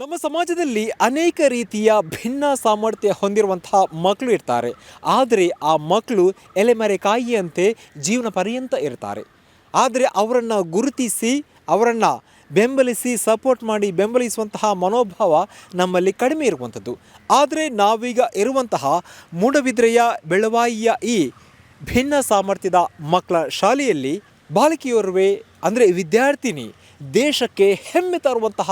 ನಮ್ಮ ಸಮಾಜದಲ್ಲಿ ಅನೇಕ ರೀತಿಯ ಭಿನ್ನ ಸಾಮರ್ಥ್ಯ ಹೊಂದಿರುವಂತಹ ಮಕ್ಕಳು ಇರ್ತಾರೆ. ಆದರೆ ಆ ಮಕ್ಕಳು ಎಲೆಮರೆಕಾಯಿಯಂತೆ ಜೀವನ ಪರ್ಯಂತ ಇರ್ತಾರೆ. ಆದರೆ ಅವರನ್ನು ಗುರುತಿಸಿ ಅವರನ್ನು ಬೆಂಬಲಿಸಿ ಸಪೋರ್ಟ್ ಮಾಡಿ ಬೆಂಬಲಿಸುವಂತಹ ಮನೋಭಾವ ನಮ್ಮಲ್ಲಿ ಕಡಿಮೆ ಇರುವಂಥದ್ದು. ಆದರೆ ನಾವೀಗ ಇರುವಂತಹ ಮೂಡಬಿದ್ರೆಯ ಬೆಳವಾಯಿಯ ಈ ಭಿನ್ನ ಸಾಮರ್ಥ್ಯದ ಮಕ್ಕಳ ಶಾಲೆಯಲ್ಲಿ ಬಾಲಕಿಯೋರ್ವೆ ಅಂದರೆ ವಿದ್ಯಾರ್ಥಿನಿ ದೇಶಕ್ಕೆ ಹೆಮ್ಮೆ ತರುವಂತಹ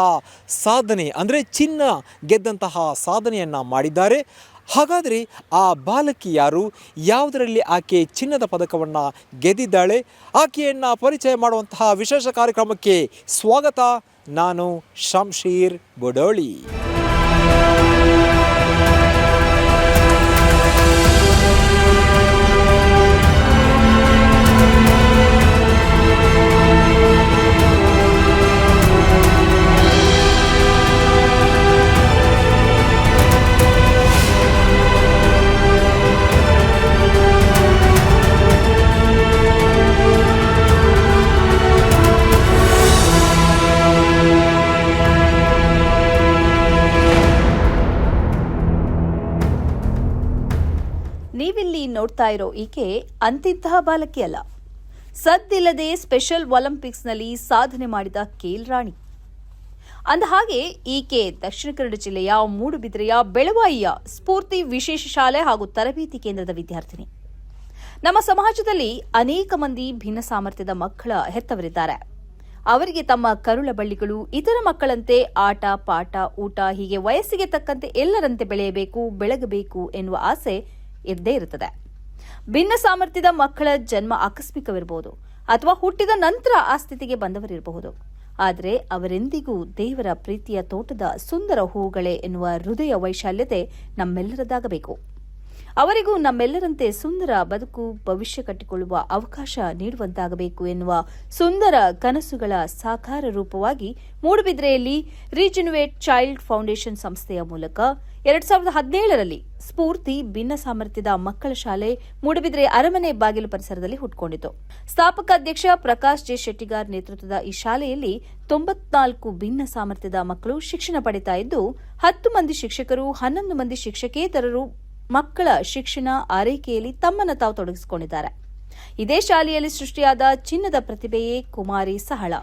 ಸಾಧನೆ ಅಂದರೆ ಚಿನ್ನ ಗೆದ್ದಂತಹ ಸಾಧನೆಯನ್ನು ಮಾಡಿದ್ದಾರೆ. ಹಾಗಾದರೆ ಆ ಬಾಲಕಿ ಯಾರು, ಯಾವುದರಲ್ಲಿ ಆಕೆ ಚಿನ್ನದ ಪದಕವನ್ನು ಗೆದ್ದಿದ್ದಾಳೆ, ಆಕೆಯನ್ನು ಪರಿಚಯ ಮಾಡುವಂತಹ ವಿಶೇಷ ಕಾರ್ಯಕ್ರಮಕ್ಕೆ ಸ್ವಾಗತ. ನಾನು ಶಂಶೀರ್ ಬುಡೋಳಿ. ನೀವಿಲ್ಲಿ ನೋಡ್ತಾ ಇರೋ ಈಕೆ ಅಂತಿಂತಹ ಬಾಲಕಿ ಅಲ್ಲ. ಸದ್ದಿಲ್ಲದೆ ಸ್ಪೆಷಲ್ ಒಲಿಂಪಿಕ್ಸ್ನಲ್ಲಿ ಸಾಧನೆ ಮಾಡಿದ ಖೇಲ್ ರಾಣಿ. ಅಂದಹಾಗೆ ಈಕೆ ದಕ್ಷಿಣ ಕನ್ನಡ ಜಿಲ್ಲೆಯ ಮೂಡುಬಿದಿರೆಯ ಬೆಳವಾಯಿಯ ಸ್ಫೂರ್ತಿ ವಿಶೇಷ ಶಾಲೆ ಹಾಗೂ ತರಬೇತಿ ಕೇಂದ್ರದ ವಿದ್ಯಾರ್ಥಿನಿ. ನಮ್ಮ ಸಮಾಜದಲ್ಲಿ ಅನೇಕ ಮಂದಿ ಭಿನ್ನ ಸಾಮರ್ಥ್ಯದ ಮಕ್ಕಳ ಹೆತ್ತವರಿದ್ದಾರೆ. ಅವರಿಗೆ ತಮ್ಮ ಕರುಳ ಬಳ್ಳಿಗಳು ಇತರ ಮಕ್ಕಳಂತೆ ಆಟ ಪಾಠ ಊಟ ಹೀಗೆ ವಯಸ್ಸಿಗೆ ತಕ್ಕಂತೆ ಎಲ್ಲರಂತೆ ಬೆಳೆಯಬೇಕು ಬೆಳಗಬೇಕು ಎನ್ನುವ ಆಸೆ ಇದ್ದೇ ಇರುತ್ತದೆ. ಭಿನ್ನ ಸಾಮರ್ಥ್ಯದ ಮಕ್ಕಳ ಜನ್ಮ ಆಕಸ್ಮಿಕವಿರಬಹುದು ಅಥವಾ ಹುಟ್ಟಿದ ನಂತರ ಆ ಸ್ಥಿತಿಗೆ ಬಂದವರಿರಬಹುದು. ಆದರೆ ಅವರೆಂದಿಗೂ ದೇವರ ಪ್ರೀತಿಯ ತೋಟದ ಸುಂದರ ಹೂಗಳೇ ಎನ್ನುವ ಹೃದಯ ವೈಶಾಲ್ಯತೆ ನಮ್ಮೆಲ್ಲರದಾಗಬೇಕು. ಅವರಿಗೂ ನಮ್ಮೆಲ್ಲರಂತೆ ಸುಂದರ ಬದುಕು ಭವಿಷ್ಯ ಕಟ್ಟಿಕೊಳ್ಳುವ ಅವಕಾಶ ನೀಡುವಂತಾಗಬೇಕು ಎನ್ನುವ ಸುಂದರ ಕನಸುಗಳ ಸಾಕಾರ ರೂಪವಾಗಿ ಮೂಡುಬಿದ್ರೆಯಲ್ಲಿ ರೀಜನ್ಯುವೇಟ್ ಚೈಲ್ಡ್ ಫೌಂಡೇಶನ್ ಸಂಸ್ಥೆಯ ಮೂಲಕ 2017ರಲ್ಲಿ ಸ್ಫೂರ್ತಿ ಭಿನ್ನ ಸಾಮರ್ಥ್ಯದ ಮಕ್ಕಳ ಶಾಲೆ ಮೂಡುಬಿದ್ರೆ ಅರಮನೆ ಬಾಗಿಲು ಪರಿಸರದಲ್ಲಿ ಹುಟ್ಟುಕೊಂಡಿತು. ಸ್ಥಾಪಕ ಅಧ್ಯಕ್ಷ ಪ್ರಕಾಶ್ ಜೆ ಶೆಟ್ಟಿಗಾರ್ ನೇತೃತ್ವದ ಈ ಶಾಲೆಯಲ್ಲಿ 94 ಭಿನ್ನ ಸಾಮರ್ಥ್ಯದ ಮಕ್ಕಳು ಶಿಕ್ಷಣ ಪಡೆಯುತ್ತಾ ಇದ್ದು 10 ಮಂದಿ ಶಿಕ್ಷಕರು 11 ಮಂದಿ ಶಿಕ್ಷಕೇತರರು ಮಕ್ಕಳ ಶಿಕ್ಷಣ ಆರೈಕೆಯಲ್ಲಿ ತಮ್ಮನ್ನು ತಾವು ತೊಡಗಿಸಿಕೊಂಡಿದ್ದಾರೆ. ಇದೇ ಶಾಲೆಯಲ್ಲಿ ಸೃಷ್ಟಿಯಾದ ಚಿನ್ನದ ಪ್ರತಿಭೆಯೇ ಕುಮಾರಿ ಸಹಳ.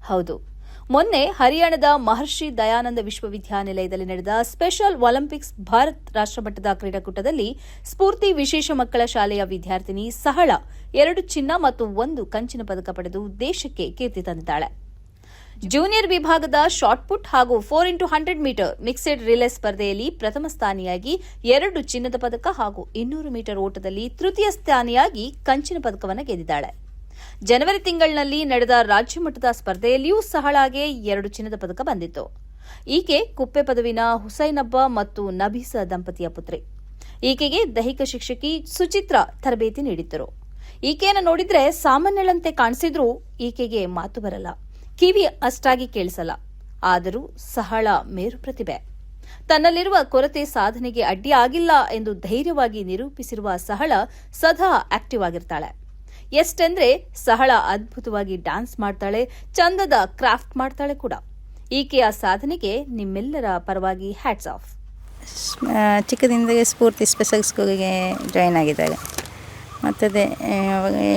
ಹೌದು, ಮೊನ್ನೆ ಹರಿಯಾಣದ ಮಹರ್ಷಿ ದಯಾನಂದ ವಿಶ್ವವಿದ್ಯಾನಿಲಯದಲ್ಲಿ ನಡೆದ ಸ್ಪೆಷಲ್ ಒಲಿಂಪಿಕ್ಸ್ ಭಾರತ್ ರಾಷ್ಟ್ರಮಟ್ಟದ ಕ್ರೀಡಾಕೂಟದಲ್ಲಿ ಸ್ಫೂರ್ತಿ ವಿಶೇಷ ಮಕ್ಕಳ ಶಾಲೆಯ ವಿದ್ಯಾರ್ಥಿನಿ ಸಹಳ 2 ಚಿನ್ನ ಮತ್ತು 1 ಕಂಚಿನ ಪದಕ ಪಡೆದು ದೇಶಕ್ಕೆ ಕೀರ್ತಿ ತಂದಿದ್ದಾಳೆ. ಜೂನಿಯರ್ ವಿಭಾಗದ ಶಾಟ್ ಪುಟ್ ಹಾಗೂ 4x100 ಮೀಟರ್ ಮಿಕ್ಸೆಡ್ ರಿಲೇ ಸ್ಪರ್ಧೆಯಲ್ಲಿ ಪ್ರಥಮ ಸ್ಥಾನಿಯಾಗಿ 2 ಚಿನ್ನದ ಪದಕ ಹಾಗೂ 200 ಮೀಟರ್ ಓಟದಲ್ಲಿ ತೃತೀಯ ಸ್ಥಾನಿಯಾಗಿ ಕಂಚಿನ ಪದಕವನ್ನು ಗೆದ್ದಿದ್ದಾಳೆ. ಜನವರಿ ತಿಂಗಳಿನಲ್ಲಿ ನಡೆದ ರಾಜ್ಯ ಮಟ್ಟದ ಸ್ಪರ್ಧೆಯಲ್ಲಿಯೂ ಸಹಳಾಗೆ 2 ಚಿನ್ನದ ಪದಕ ಬಂದಿತ್ತು. ಈಕೆ ಕುಪ್ಪೆ ಪದವಿನ ಹುಸೈನಬ್ಬ ಮತ್ತು ನಬೀಸ ದಂಪತಿಯ ಪುತ್ರಿ. ಈಕೆಗೆ ದೈಹಿಕ ಶಿಕ್ಷಕಿ ಸುಚಿತ್ರ ತರಬೇತಿ ನೀಡಿದ್ದರು. ಈಕೆಯನ್ನು ನೋಡಿದ್ರೆ ಸಾಮಾನ್ಯಳಂತೆ ಕಾಣಿಸಿದ್ರೂ ಈಕೆಗೆ ಮಾತು ಬರಲ್ಲ, ಕಿವಿ ಅಷ್ಟಾಗಿ ಕೇಳಿಸಲ್ಲ. ಆದರೂ ಸಹಳ ಮೇರು ಪ್ರತಿಭೆ. ತನ್ನಲ್ಲಿರುವ ಕೊರತೆ ಸಾಧನೆಗೆ ಅಡ್ಡಿ ಆಗಿಲ್ಲ ಎಂದು ಧೈರ್ಯವಾಗಿ ನಿರೂಪಿಸಿರುವ ಸಹಳ ಸದಾ ಆಕ್ಟಿವ್ ಆಗಿರ್ತಾಳೆ. ಎಷ್ಟೆಂದ್ರೆ ಸಹಳ ಅದ್ಭುತವಾಗಿ ಡ್ಯಾನ್ಸ್ ಮಾಡ್ತಾಳೆ, ಚಂದದ ಕ್ರಾಫ್ಟ್ ಮಾಡ್ತಾಳೆ ಕೂಡ. ಈಕೆಯ ಸಾಧನೆಗೆ ನಿಮ್ಮೆಲ್ಲರ ಪರವಾಗಿ ಹ್ಯಾಟ್ಸ್ ಆಫ್. ಚಿಕ್ಕದಿಂದಲೇ ಸ್ಫೂರ್ತಿ ಸ್ಪೆಷಲ್ ಸ್ಕೂಲಿಗೆ ಜಾಯಿನ್ ಆಗಿದ್ದಾರೆ. ಮತ್ತದೆ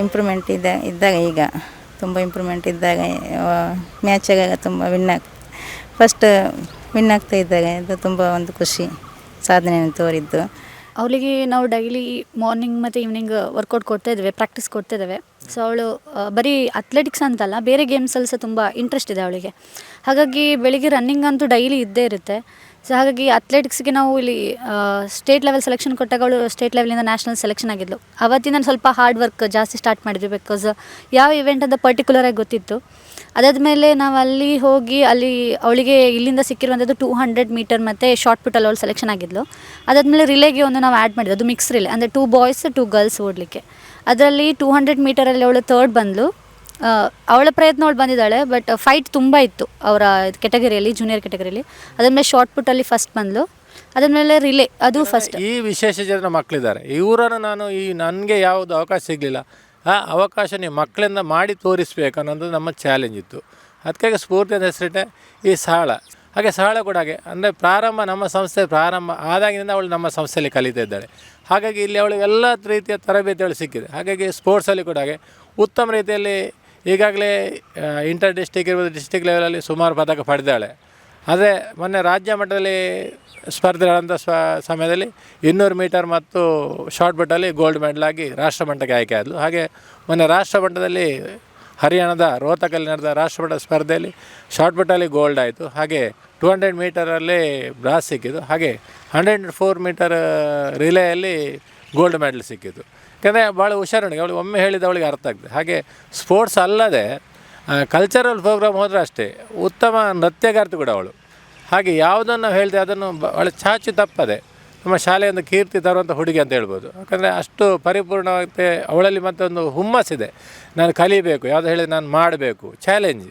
ಇಂಪ್ರೂವ್ಮೆಂಟ್ ಇದ್ದಾಗ ಈಗ ತುಂಬ ಇಂಪ್ರೂವ್ಮೆಂಟ್ ಇದ್ದಾಗ ಮ್ಯಾಚೆಲ್ಲ ತುಂಬ ಫಸ್ಟ್ ವಿನ್ ಆಗ್ತಾ ಇದ್ದಾರೆ. ಅದು ತುಂಬ ಒಂದು ಖುಷಿ ಸಾಧನೆಯನ್ನು ತೋರಿದ್ದು. ಅವಳಿಗೆ ನಾವು ಡೈಲಿ ಮಾರ್ನಿಂಗ್ ಮತ್ತು ಈವ್ನಿಂಗ್ ವರ್ಕೌಟ್ ಕೊಡ್ತಾ ಇದ್ದೇವೆ, ಪ್ರಾಕ್ಟೀಸ್ ಕೊಡ್ತಾ ಇದ್ದೇವೆ. ಸೊ ಅವಳು ಬರೀ ಅಥ್ಲೆಟಿಕ್ಸ್ ಅಂತಲ್ಲ, ಬೇರೆ ಗೇಮ್ಸಲ್ಲಿ ಸಹ ತುಂಬ ಇಂಟ್ರೆಸ್ಟ್ ಇದೆ ಅವಳಿಗೆ. ಹಾಗಾಗಿ ಬೆಳಿಗ್ಗೆ ರನ್ನಿಂಗ್ ಅಂತೂ ಡೈಲಿ ಇದ್ದೇ ಇರುತ್ತೆ. ಸೊ ಹಾಗಾಗಿ ಅಥ್ಲೆಟಿಕ್ಸ್ಗೆ ನಾವು ಇಲ್ಲಿ ಸ್ಟೇಟ್ ಲೆವೆಲ್ ಸೆಲೆಕ್ಷನ್ ಕೊಟ್ಟಾಗ ಅವಳು ಸ್ಟೇಟ್ ಲೆವೆಲಿಂದ ನ್ಯಾಷನಲ್ ಸೆಲೆಕ್ಷನ್ ಆಗಿದ್ಲು. ಅವತ್ತಿಂದ ಸ್ವಲ್ಪ ಹಾರ್ಡ್ ವರ್ಕ್ ಜಾಸ್ತಿ ಸ್ಟಾರ್ಟ್ ಮಾಡಿದ್ವಿ. ಬಿಕಾಸ್ ಯಾವ ಇವೆಂಟ್ ಅಂತ ಪರ್ಟಿಕ್ಯುಲರಾಗಿ ಗೊತ್ತಿತ್ತು. ಅದಾದಮೇಲೆ ನಾವು ಅಲ್ಲಿ ಹೋಗಿ ಅಲ್ಲಿ ಅವಳಿಗೆ ಇಲ್ಲಿಂದ ಸಿಕ್ಕಿರುವಂಥದ್ದು 200 ಮೀಟರ್ ಮತ್ತು ಶಾರ್ಟ್ ಪುಟ್ಟಲ್ಲಿ ಅವಳು ಸೆಲೆಕ್ಷನ್ ಆಗಿದ್ಲು. ಅದಾದಮೇಲೆ ರಿಲೇಗೆ ಒಂದು ನಾವು ಆ್ಯಡ್ ಮಾಡಿದ್ದು, ಅದು ಮಿಕ್ಸ್ ರಿಲೇ, ಅಂದರೆ 2 ಬಾಯ್ಸ್ 2 ಗರ್ಲ್ಸ್ ಓಡಲಿಕ್ಕೆ. ಅದರಲ್ಲಿ 200 ಮೀಟರಲ್ಲಿ ಅವಳು ಥರ್ಡ್ ಬಂದಳು. ಅವಳ ಪ್ರಯತ್ನ ಅವಳು ಬಂದಿದ್ದಾಳೆ, ಬಟ್ ಫೈಟ್ ತುಂಬ ಇತ್ತು ಅವರ ಕೆಟಗರಿಯಲ್ಲಿ, ಜೂನಿಯರ್ ಕೆಟಗರಿಯಲ್ಲಿ. ಅದಾದಮೇಲೆ ಶಾರ್ಟ್ ಪುಟ್ಟಲ್ಲಿ ಫಸ್ಟ್ ಬಂದಳು. ಅದಾದಮೇಲೆ ರಿಲೇ ಅದು ಫಸ್ಟ್. ಈ ವಿಶೇಷ ಜನ ಮಕ್ಕಳಿದ್ದಾರೆ, ಇವರನ್ನು ನಾನು ನನಗೆ ಯಾವುದು ಅವಕಾಶ ಸಿಗಲಿಲ್ಲ, ಆ ಅವಕಾಶ ನೀವು ಮಕ್ಕಳಿಂದ ಮಾಡಿ ತೋರಿಸ್ಬೇಕು ಅನ್ನೋದು ನಮ್ಮ ಚಾಲೆಂಜ್ ಇತ್ತು. ಅದಕ್ಕಾಗಿ ಸ್ಫೂರ್ತಿ ಅಂತ ಹೆಸರಿಟ್ಟೆ. ಈ ಸರಳ ಹಾಗೆ ಸರಳ ಕೂಡ ಹಾಗೆ, ಅಂದರೆ ಪ್ರಾರಂಭ ನಮ್ಮ ಸಂಸ್ಥೆ ಪ್ರಾರಂಭ ಆದಾಗಿನಿಂದ ಅವಳು ನಮ್ಮ ಸಂಸ್ಥೆಯಲ್ಲಿ ಕಲಿತಾ ಇದ್ದಾಳೆ. ಹಾಗಾಗಿ ಇಲ್ಲಿ ಅವಳಿಗೆ ಎಲ್ಲ ರೀತಿಯ ತರಬೇತಿಗಳು ಸಿಕ್ಕಿದೆ. ಹಾಗಾಗಿ ಸ್ಪೋರ್ಟ್ಸಲ್ಲಿ ಕೂಡ ಹಾಗೆ ಉತ್ತಮ ರೀತಿಯಲ್ಲಿ ಈಗಾಗಲೇ ಇಂಟರ್ ಡಿಸ್ಟಿಕ್ ಇರ್ಬೋದು, ಡಿಸ್ಟಿಕ್ ಲೆವೆಲಲ್ಲಿ ಸುಮಾರು ಪದಕ ಪಡೆದಾಳೆ. ಆದರೆ ಮೊನ್ನೆ ರಾಜ್ಯ ಮಟ್ಟದಲ್ಲಿ ಸ್ಪರ್ಧೆಗಳಂಥ ಸಮಯದಲ್ಲಿ 200 ಮೀಟರ್ ಮತ್ತು ಶಾರ್ಟ್ ಪುಟ್ಟಲ್ಲಿ ಗೋಲ್ಡ್ ಮೆಡಲಾಗಿ ರಾಷ್ಟ್ರಮಟ್ಟಕ್ಕೆ ಆಯ್ಕೆ ಆದಳು. ಹಾಗೆ ಮೊನ್ನೆ ರಾಷ್ಟ್ರಮಟ್ಟದಲ್ಲಿ ಹರಿಯಾಣದ ರೋಹತಕಲ್ಲಿ ನಡೆದ ರಾಷ್ಟ್ರಮಟ್ಟದ ಸ್ಪರ್ಧೆಯಲ್ಲಿ ಶಾರ್ಟ್ ಪುಟ್ಟಲ್ಲಿ ಗೋಲ್ಡ್ ಆಯಿತು. ಹಾಗೆ 200 ಮೀಟರಲ್ಲಿ ಬ್ರಾಸ್ ಸಿಕ್ಕಿದ್ದು. ಹಾಗೆ 104 ಮೀಟರ್ ರಿಲೇಯಲ್ಲಿ ಗೋಲ್ಡ್ ಮೆಡಲ್ ಸಿಕ್ಕಿದ್ದು. ಯಾಕೆಂದರೆ ಭಾಳ ಹುಷಾರಣಿಗೆ ಅವಳಿಗೆ ಒಮ್ಮೆ ಹೇಳಿದ ಅವಳಿಗೆ ಅರ್ಥ ಆಗ್ತದೆ. ಹಾಗೆ ಸ್ಪೋರ್ಟ್ಸ್ ಅಲ್ಲದೆ ಕಲ್ಚರಲ್ ಪ್ರೋಗ್ರಾಮ್ ಹೋದರೆ ಅಷ್ಟೇ ಉತ್ತಮ ನೃತ್ಯಗಾರ್ತಿ ಕೂಡ ಅವಳು. ಹಾಗೆ ಯಾವುದನ್ನು ನಾವು ಹೇಳ್ತೇವೆ ಅದನ್ನು ಭಾಳ ಚಾಚು ತಪ್ಪದೆ ನಮ್ಮ ಶಾಲೆಯಿಂದ ಕೀರ್ತಿ ತರುವಂಥ ಹುಡುಗಿ ಅಂತ ಹೇಳ್ಬೋದು. ಯಾಕಂದರೆ ಅಷ್ಟು ಪರಿಪೂರ್ಣವಾಗಿ ಅವಳಲ್ಲಿ ಮತ್ತೊಂದು ಹುಮ್ಮಸ್ಸಿದೆ, ನಾನು ಕಲಿಬೇಕು, ಯಾವುದು ಹೇಳಿದ್ರೆ ನಾನು ಮಾಡಬೇಕು, ಚಾಲೆಂಜ್.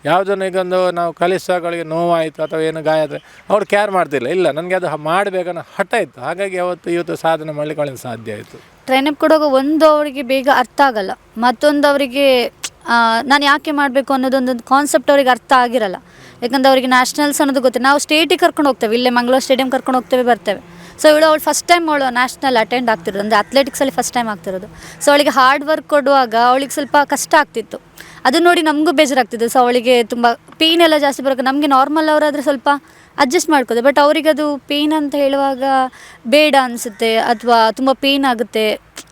ಯಾವುದನ್ನು ಈಗೊಂದು ನಾವು ಕಲಿಸುವಾಗ ಅವಳಿಗೆ ನೋವಾಯಿತು ಅಥವಾ ಏನು ಗಾಯ ಆದರೆ ಅವಳು ಕೇರ್ ಮಾಡ್ತಿಲ್ಲ, ಇಲ್ಲ ನನಗೆ ಅದು ಮಾಡಬೇಕನ್ನೋ ಹಠ ಇತ್ತು. ಹಾಗಾಗಿ ಇವತ್ತು ಸಾಧನೆ ಮಾಡಲಿಕ್ಕೆ ಅವಳಿಗೆ ಸಾಧ್ಯ ಆಯಿತು. ಟ್ರೈನಪ್ ಕೊಡುವಾಗ ಒಂದು ಅವರಿಗೆ ಬೇಗ ಅರ್ಥ ಆಗಲ್ಲ, ಮತ್ತೊಂದು ಅವರಿಗೆ ನಾನು ಯಾಕೆ ಮಾಡಬೇಕು ಅನ್ನೋದೊಂದು ಕಾನ್ಸೆಪ್ಟ್ ಅವರಿಗೆ ಅರ್ಥ ಆಗಿರಲ್ಲ. ಯಾಕಂದರೆ ಅವರಿಗೆ ನ್ಯಾಷನಲ್ಸ್ ಅನ್ನೋದು ಗೊತ್ತಿಲ್ಲ. ನಾವು ಸ್ಟೇಟಿಗೆ ಕರ್ಕೊಂಡು ಹೋಗ್ತೇವೆ, ಇಲ್ಲೇ ಮಂಗಳೂರು ಸ್ಟೇಡಿಯಂ ಕರ್ಕೊಂಡು ಹೋಗ್ತೇವೆ ಬರ್ತೇವೆ. ಸೊ ಅವಳು ಫಸ್ಟ್ ಟೈಮ್ ಅವಳು ನ್ಯಾಷನಲ್ ಅಟೆಂಡ್ ಆಗ್ತಿರೋದು, ಅಂದರೆ ಅಥ್ಲೆಟಿಕ್ಸಲ್ಲಿ ಫಸ್ಟ್ ಟೈಮ್ ಆಗ್ತಿರೋದು. ಸೊ ಅವಳಿಗೆ ಹಾರ್ಡ್ ವರ್ಕ್ ಕೊಡುವಾಗ ಅವಳಿಗೆ ಸ್ವಲ್ಪ ಕಷ್ಟ ಆಗ್ತಿತ್ತು. ಅದನ್ನು ನೋಡಿ ನಮಗೂ ಬೇಜಾರಾಗ್ತಿತ್ತು. ಸೊ ಅವಳಿಗೆ ತುಂಬ ಪೇಯ್ನ್ ಎಲ್ಲ ಜಾಸ್ತಿ ಬರೋಕೆ, ನಮಗೆ ನಾರ್ಮಲ್ ಅವರಾದರೆ ಸ್ವಲ್ಪ ಅಡ್ಜಸ್ಟ್ ಮಾಡ್ಕೋದು. ಬಟ್ ಅವರಿಗೆ ಅದು ಪೇಯ್ನ್ ಅಂತ ಹೇಳುವಾಗ ಬೇಡ ಅನಿಸುತ್ತೆ ಅಥವಾ ತುಂಬ ಪೇಯ್ನ್ ಆಗುತ್ತೆ.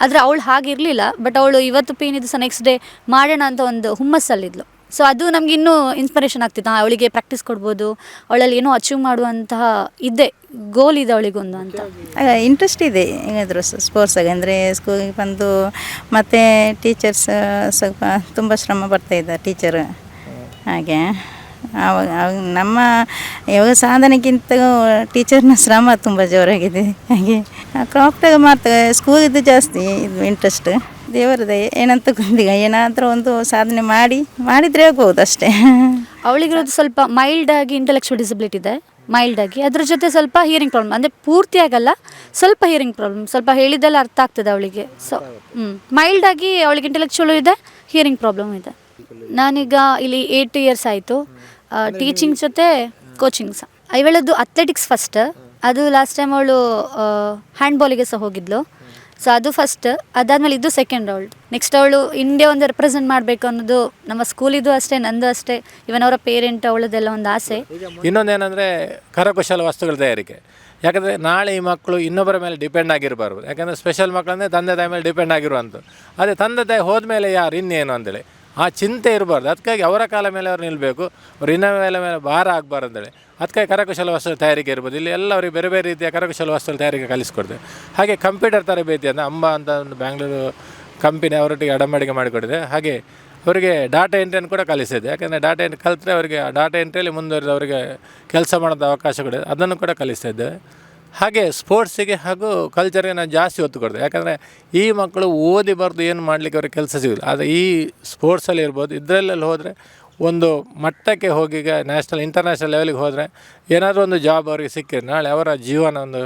ಆದರೆ ಅವಳು ಹಾಗಿರಲಿಲ್ಲ. ಬಟ್ ಅವಳು ಇವತ್ತು ಪೇಯ್ನ್ ಇದು ಸಹ ನೆಕ್ಸ್ಟ್ ಡೇ ಮಾಡೋಣ ಅಂತ ಒಂದು ಹುಮ್ಮಸ್ಸಲ್ಲಿದ್ಲು. ಸೊ ಅದು ನಮ್ಗೆ ಇನ್ನೂ ಇನ್ಸ್ಪಿರೇಷನ್ ಆಗ್ತಿತ್ತು. ಅವಳಿಗೆ ಪ್ರಾಕ್ಟೀಸ್ ಕೊಡ್ಬೋದು, ಅವಳಲ್ಲಿ ಏನೋ ಅಚೀವ್ ಮಾಡುವಂತಹ ಇದೆ, ಗೋಲ್ ಇದೆ ಅವಳಿಗೊಂದು ಅಂತ. ಇಂಟ್ರೆಸ್ಟ್ ಇದೆ ಏನಾದರೂ ಸ್ಪೋರ್ಟ್ಸಾಗಿ. ಅಂದರೆ ಸ್ಕೂಲಿಗೆ ಬಂದು ಮತ್ತು ಟೀಚರ್ಸ್ ಸ್ವಲ್ಪ ತುಂಬ ಶ್ರಮ ಪಡ್ತಾಯಿದ್ದಾರೆ ಟೀಚರ್. ಹಾಗೆ ಆವಾಗ ನಮ್ಮ ಯಾವಾಗ ಸಾಧನೆಗಿಂತ ಟೀಚರ್ನ ಶ್ರಮ ತುಂಬ ಜೋರಾಗಿದೆ. ಹಾಗೆ ಕ್ರಾಫ್ಟಾಗ ಮಾಡ್ತಾರೆ, ಸ್ಕೂಲಿದ್ದು ಜಾಸ್ತಿ ಇದು ಇಂಟ್ರೆಸ್ಟ್. ದೇವರದೇ ಏನಂತ ಗೊತ್ತಿಲ್ಲ, ಏನಾದರೂ ಒಂದು ಸಾಧನೆ ಮಾಡಿದರೆ ಆಗ್ಬೋದು ಅಷ್ಟೇ. ಅವಳಿಗಿರೋದು ಸ್ವಲ್ಪ ಮೈಲ್ಡಾಗಿ ಇಂಟೆಲೆಕ್ಚುವಲ್ ಡಿಸಬಿಲಿಟಿ ಇದೆ, ಮೈಲ್ಡಾಗಿ. ಅದ್ರ ಜೊತೆ ಸ್ವಲ್ಪ ಹಿಯರಿಂಗ್ ಪ್ರಾಬ್ಲಮ್, ಅಂದರೆ ಪೂರ್ತಿ ಆಗಲ್ಲ, ಸ್ವಲ್ಪ ಹಿಯರಿಂಗ್ ಪ್ರಾಬ್ಲಮ್, ಸ್ವಲ್ಪ ಹೇಳಿದ್ದೆಲ್ಲ ಅರ್ಥ ಆಗ್ತದೆ ಅವಳಿಗೆ. ಸೊ ಮೈಲ್ಡಾಗಿ ಅವಳಿಗೆ ಇಂಟೆಲೆಕ್ಚುವಲ್ ಇದೆ, ಹಿಯರಿಂಗ್ ಪ್ರಾಬ್ಲಮ್ ಇದೆ. ನಾನೀಗ ಇಲ್ಲಿ 8 ಇಯರ್ಸ್ ಆಯಿತು ಟೀಚಿಂಗ್ ಜೊತೆ ಕೋಚಿಂಗ್ ಸಹ. ಇವಳದ್ದು ಅಥ್ಲೆಟಿಕ್ಸ್ ಫಸ್ಟ್, ಅದು ಲಾಸ್ಟ್ ಟೈಮ್ ಅವಳು ಹ್ಯಾಂಡ್ಬಾಲಿಗೆ ಸಹ ಹೋಗಿದ್ಲು. ಸೊ ಅದು ಫಸ್ಟ್, ಅದಾದಮೇಲೆ ಇದು ಸೆಕೆಂಡ್ ರೌಂಡ್. ನೆಕ್ಸ್ಟ್ ಅವಳು ಇಂಡಿಯಾ ಒಂದು ರೆಪ್ರೆಸೆಂಟ್ ಮಾಡಬೇಕು ಅನ್ನೋದು ನಮ್ಮ ಸ್ಕೂಲಿದು ಅಷ್ಟೇ, ನಂದು ಅಷ್ಟೇ, ಇವನ್ ಅವರ ಪೇರೆಂಟ್ ಅವಳದೆಲ್ಲ ಒಂದು ಆಸೆ. ಇನ್ನೊಂದೇನೆಂದರೆ ಕರಕುಶಲ ವಸ್ತುಗಳ ತಯಾರಿಕೆ. ಯಾಕಂದರೆ ನಾಳೆ ಈ ಮಕ್ಕಳು ಇನ್ನೊಬ್ಬರ ಮೇಲೆ ಡಿಪೆಂಡ್ ಆಗಿರಬಾರ್ದು. ಯಾಕಂದರೆ ಸ್ಪೆಷಲ್ ಮಕ್ಕಳಂದರೆ ತಂದೆ ತಾಯಿ ಮೇಲೆ ಡಿಪೆಂಡ್ ಆಗಿರುವಂಥ, ಅದೇ ತಂದೆ ತಾಯಿ ಹೋದ್ಮೇಲೆ ಯಾರು ಇನ್ನೇನು ಅಂತೇಳಿ ಆ ಚಿಂತೆ ಇರಬಾರ್ದು. ಅದಕ್ಕಾಗಿ ಅವರ ಕಾಲ ಮೇಲೆ ಅವ್ರು ನಿಲ್ಲಬೇಕು, ಅವ್ರು ಇನ್ನೊಂದು ಮೇಲೆ ಭಾರ ಆಗಬಾರ್ದು ಅಂತೇಳಿ ಅದಕ್ಕಾಗಿ ಕರಕುಶಲ ವಸ್ತುಗಳ ತಯಾರಿಕೆ ಇರ್ಬೋದು. ಇಲ್ಲಿ ಎಲ್ಲ ಅವರಿಗೆ ಬೇರೆ ಬೇರೆ ರೀತಿಯ ಕರಕುಶಲ ವಸ್ತುಗಳ ತಯಾರಿಕೆ ಕಲಿಸ್ಕೊಡ್ತೇವೆ. ಹಾಗೆ ಕಂಪ್ಯೂಟರ್ ತರಬೇತಿ ಅಂತ ಅಂಬ ಅಂತ ಒಂದು ಬ್ಯಾಂಗ್ಳೂರು ಕಂಪನಿ ಅವರೊಟ್ಟಿಗೆ ಅಡಂಬಡಿಕೆ ಮಾಡಿಕೊಟ್ಟಿದೆ. ಹಾಗೆ ಅವರಿಗೆ ಡಾಟಾ ಎಂಟ್ರಿಯನ್ನು ಕೂಡ ಕಲಿಸಿದೆ. ಯಾಕೆಂದರೆ ಡಾಟಾ ಎಂಟ್ರಿ ಕಲಿತ್ರೆ ಅವರಿಗೆ ಡಾಟಾ ಎಂಟ್ರಿಯಲ್ಲಿ ಮುಂದುವರಿದ ಅವರಿಗೆ ಕೆಲಸ ಮಾಡೋದು ಅವಕಾಶ ಕೂಡ ಅದನ್ನು ಕೂಡ ಕಲಿಸ್ತಾ ಇದ್ದೇವೆ. ಹಾಗೆ ಸ್ಪೋರ್ಟ್ಸಿಗೆ ಹಾಗೂ ಕಲ್ಚರ್ಗೆ ನಾವು ಜಾಸ್ತಿ ಒತ್ತು ಕೊಡ್ತೇವೆ. ಯಾಕಂದರೆ ಈ ಮಕ್ಕಳು ಓದಿ ಬರೆದು ಏನು ಮಾಡಲಿಕ್ಕೆ ಅವ್ರಿಗೆ ಕೆಲಸ ಸಿಗೋದು. ಆದರೆ ಈ ಸ್ಪೋರ್ಟ್ಸಲ್ಲಿ ಇರ್ಬೋದು, ಇದರಲ್ಲೆಲ್ಲ ಹೋದರೆ ಒಂದು ಮಟ್ಟಕ್ಕೆ ಹೋಗಿ ಈಗ ನ್ಯಾಷನಲ್ ಇಂಟರ್ನ್ಯಾಷನಲ್ ಲೆವೆಲಿಗೆ ಹೋದರೆ ಏನಾದರೂ ಒಂದು ಜಾಬ್ ಅವರಿಗೆ ಸಿಕ್ಕಿದ್ರೆ ನಾಳೆ ಅವರ ಜೀವನ ಒಂದು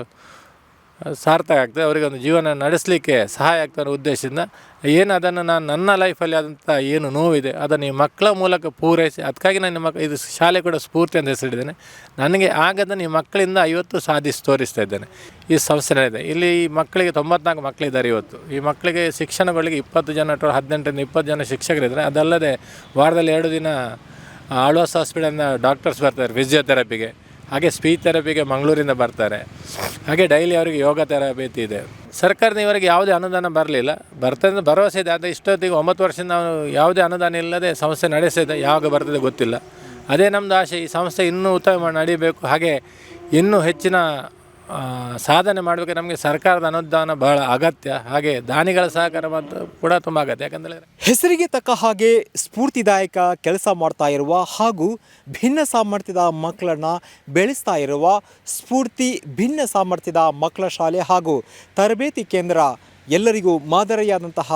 ಸಾರ್ಥಕ ಆಗ್ತದೆ, ಅವರಿಗೆ ಒಂದು ಜೀವನ ನಡೆಸಲಿಕ್ಕೆ ಸಹಾಯ ಆಗ್ತದೆ ಅನ್ನೋ ಉದ್ದೇಶದಿಂದ ಏನು ಅದನ್ನು ನಾನು ನನ್ನ ಲೈಫಲ್ಲಿ ಆದಂಥ ಏನು ನೋವಿದೆ ಅದನ್ನು ಈ ಮಕ್ಕಳ ಮೂಲಕ ಪೂರೈಸಿ, ಅದಕ್ಕಾಗಿ ನಾನು ಇದು ಶಾಲೆ ಕೂಡ ಸ್ಫೂರ್ತಿ ಅಂತ ಹೆಸರಿದ್ದೇನೆ. ನನಗೆ ಆಗದನ್ನು ಈ ಮಕ್ಕಳಿಂದ ಇವತ್ತು ಸಾಧಿಸಿ ತೋರಿಸ್ತಾ ಇದ್ದೇನೆ. ಈ ಸಂಸ್ಥೆ ಇದೆ, ಇಲ್ಲಿ ಈ ಮಕ್ಕಳಿಗೆ 94 ಮಕ್ಕಳಿದ್ದಾರೆ ಇವತ್ತು. ಈ ಮಕ್ಕಳಿಗೆ ಶಿಕ್ಷಣಗಳಿಗೆ 20 ಜನ 18ರಿಂದ 20 ಜನ ಶಿಕ್ಷಕರಿದ್ದಾರೆ. ಅದಲ್ಲದೆ ವಾರದಲ್ಲಿ 2 ದಿನ ಆಳ್ವಾಸ್ ಹಾಸ್ಪಿಟಲಿಂದ ಡಾಕ್ಟರ್ಸ್ ಬರ್ತಾರೆ ಫಿಸಿಯೋಥೆರಪಿಗೆ, ಹಾಗೆ ಸ್ಪೀಚ್ ಥೆರಪಿಗೆ ಮಂಗಳೂರಿಂದ ಬರ್ತಾರೆ. ಹಾಗೆ ಡೈಲಿ ಅವರಿಗೆ ಯೋಗ ತರಬೇತಿ ಇದೆ. ಸರ್ಕಾರದ ಇವರಿಗೆ ಯಾವುದೇ ಅನುದಾನ ಬರಲಿಲ್ಲ, ಬರ್ತದೆ ಭರವಸೆ ಇದೆ. ಆದರೆ ಇಷ್ಟೊತ್ತಿಗೆ 9 ವರ್ಷದಿಂದ ನಾವು ಯಾವುದೇ ಅನುದಾನ ಇಲ್ಲದೆ ಸಂಸ್ಥೆ ನಡೆಸಿದೆ, ಯಾವಾಗ ಬರ್ತದೆ ಗೊತ್ತಿಲ್ಲ. ಅದೇ ನಮ್ಮದು ಆಸೆ, ಈ ಸಂಸ್ಥೆ ಇನ್ನೂ ಉತ್ತಮ ನಡೀಬೇಕು, ಹಾಗೆ ಇನ್ನೂ ಹೆಚ್ಚಿನ ಸಾಧನೆ ಮಾಡಬೇಕು ನಮಗೆ ಸರ್ಕಾರದ ಅನುದಾನ ಬಹಳ ಅಗತ್ಯ, ಹಾಗೆ ದಾನಿಗಳ ಸಹಕಾರ ಮತ್ತು ಕೂಡ ತುಂಬ ಅಗತ್ಯ. ಯಾಕಂದರೆ ಹೆಸರಿಗೆ ತಕ್ಕ ಹಾಗೆ ಸ್ಫೂರ್ತಿದಾಯಕ ಕೆಲಸ ಮಾಡ್ತಾ ಇರುವ ಹಾಗೂ ಭಿನ್ನ ಸಾಮರ್ಥ್ಯದ ಮಕ್ಕಳನ್ನು ಬೆಳೆಸ್ತಾ ಇರುವ ಸ್ಫೂರ್ತಿ ಭಿನ್ನ ಸಾಮರ್ಥ್ಯದ ಮಕ್ಕಳ ಶಾಲೆ ಹಾಗೂ ತರಬೇತಿ ಕೇಂದ್ರ ಎಲ್ಲರಿಗೂ ಮಾದರಿಯಾದಂತಹ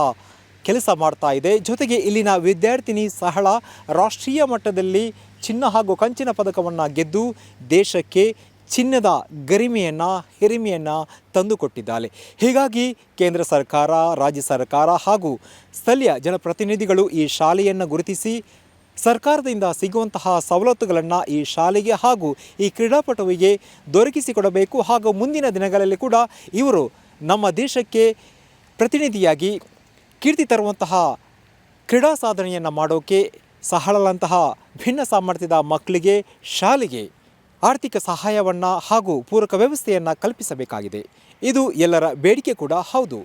ಕೆಲಸ ಮಾಡ್ತಾ ಇದೆ. ಜೊತೆಗೆ ಇಲ್ಲಿನ ವಿದ್ಯಾರ್ಥಿನಿ ಸಹಳ ರಾಷ್ಟ್ರೀಯ ಮಟ್ಟದಲ್ಲಿ ಚಿನ್ನ ಹಾಗೂ ಕಂಚಿನ ಪದಕವನ್ನು ಗೆದ್ದು ದೇಶಕ್ಕೆ ಚಿನ್ನದ ಗರಿಮೆಯನ್ನು ಹಿರಿಮೆಯನ್ನು ತಂದುಕೊಟ್ಟಿದ್ದಾಳೆ. ಹೀಗಾಗಿ ಕೇಂದ್ರ ಸರ್ಕಾರ, ರಾಜ್ಯ ಸರ್ಕಾರ ಹಾಗೂ ಸ್ಥಳೀಯ ಜನಪ್ರತಿನಿಧಿಗಳು ಈ ಶಾಲೆಯನ್ನು ಗುರುತಿಸಿ ಸರ್ಕಾರದಿಂದ ಸಿಗುವಂತಹ ಸವಲತ್ತುಗಳನ್ನು ಈ ಶಾಲೆಗೆ ಹಾಗೂ ಈ ಕ್ರೀಡಾಪಟುವಿಗೆ ದೊರಕಿಸಿಕೊಡಬೇಕು. ಹಾಗೂ ಮುಂದಿನ ದಿನಗಳಲ್ಲಿ ಕೂಡ ಇವರು ನಮ್ಮ ದೇಶಕ್ಕೆ ಪ್ರತಿನಿಧಿಯಾಗಿ ಕೀರ್ತಿ ತರುವಂತಹ ಕ್ರೀಡಾ ಸಾಧನೆಯನ್ನು ಮಾಡೋಕ್ಕೆ ಸಹಳಂತಹ ಭಿನ್ನ ಸಾಮರ್ಥ್ಯದ ಮಕ್ಕಳಿಗೆ ಶಾಲೆಗೆ ಆರ್ಥಿಕ ಸಹಾಯವನ್ನು ಹಾಗೂ ಪೂರಕ ವ್ಯವಸ್ಥೆಯನ್ನು ಕಲ್ಪಿಸಬೇಕಾಗಿದೆ. ಇದು ಎಲ್ಲರ ಬೇಡಿಕೆ ಕೂಡ ಹೌದು.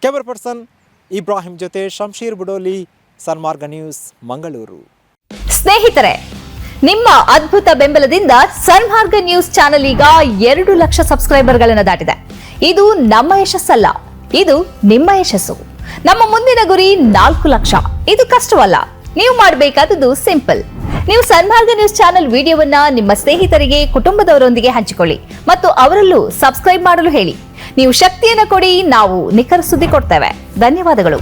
ಕ್ಯಾಮರಾ ಪರ್ಸನ್ ಇಬ್ರಾಹಿಂ ಜೊತೆ ಶಂಶೀರ್ ಬುಡೋಲಿ, ಸನ್ಮಾರ್ಗ ನ್ಯೂಸ್, ಮಂಗಳೂರು. ಸ್ನೇಹಿತರೆ, ನಿಮ್ಮ ಅದ್ಭುತ ಬೆಂಬಲದಿಂದ ಸನ್ಮಾರ್ಗ ನ್ಯೂಸ್ ಚಾನೆಲ್ ಈಗ 2 ಲಕ್ಷ ಸಬ್ಸ್ಕ್ರೈಬರ್ಗಳನ್ನು ದಾಟಿದೆ. ಇದು ನಮ್ಮ ಯಶಸ್ಸಲ್ಲ, ಇದು ನಿಮ್ಮ ಯಶಸ್ಸು. ನಮ್ಮ ಮುಂದಿನ ಗುರಿ 4 ಲಕ್ಷ. ಇದು ಕಷ್ಟವಲ್ಲ. ನೀವು ಮಾಡಬೇಕಾದದ್ದು ಸಿಂಪಲ್. ನೀವು ಸನ್ಮಾರ್ಗ ನ್ಯೂಸ್ ಚಾನೆಲ್ ವಿಡಿಯೋವನ್ನ ನಿಮ್ಮ ಸ್ನೇಹಿತರಿಗೆ, ಕುಟುಂಬದವರೊಂದಿಗೆ ಹಂಚಿಕೊಳ್ಳಿ ಮತ್ತು ಅವರಲ್ಲೂ ಸಬ್ಸ್ಕ್ರೈಬ್ ಮಾಡಲು ಹೇಳಿ. ನೀವು ಶಕ್ತಿಯನ್ನು ಕೊಡಿ, ನಾವು ನಿಖರ ಸುದ್ದಿ ಕೊಡ್ತೇವೆ. ಧನ್ಯವಾದಗಳು.